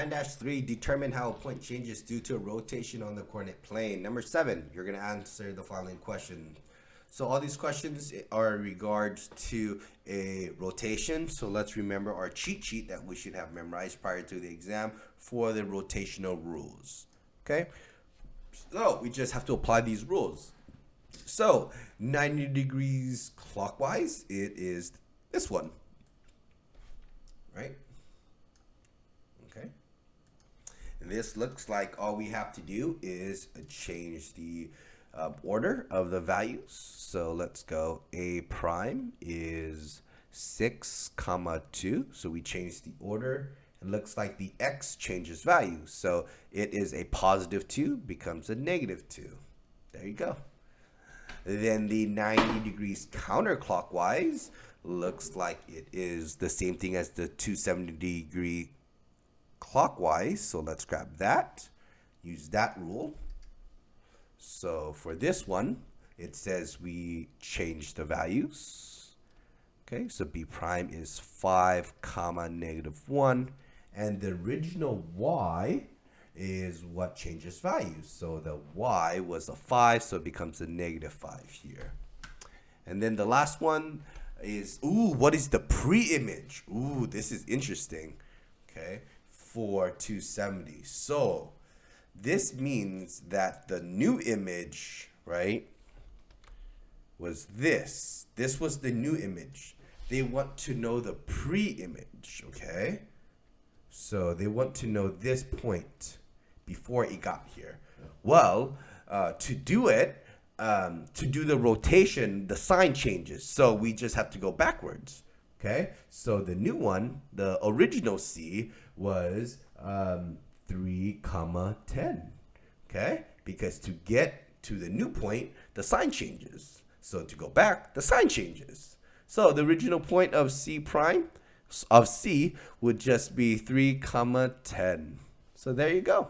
9-3, determine how a point changes due to a rotation on the coordinate plane. Number 7, you're going to answer the following question. So all these questions are in regards to a rotation. So let's remember our cheat sheet that we should have memorized prior to the exam for the rotational rules. Okay? So we just have to apply these rules. So 90 degrees clockwise, it is this one. Right? Okay. And this looks like all we have to do is change the order of the values. So let's go. A prime is 6, 2. So we change the order. It looks like the x changes value. So it is a positive 2 becomes a negative 2. There you go. Then the 90 degrees counterclockwise looks like it is the same thing as the 270 degree clockwise. So let's grab that. Use that rule. So for this one, it says we change the values. Okay, so b prime is 5, negative 1. And the original y is what changes values. So the y was a 5, so it becomes a negative 5 here. And then the last one is, what is the pre-image? This is interesting, okay, for 270. So this means that the new image, right, was this. This was the new image. They want to know the pre-image, okay? So they want to know this point before it got here. Well, to do it, to do the rotation, the sign changes. So we just have to go backwards, okay? So the new one, the original C, was 3, 10, okay? Because to get to the new point, the sign changes. So to go back, the sign changes. So the original point of C prime, of C, would just be 3, 10. So there you go.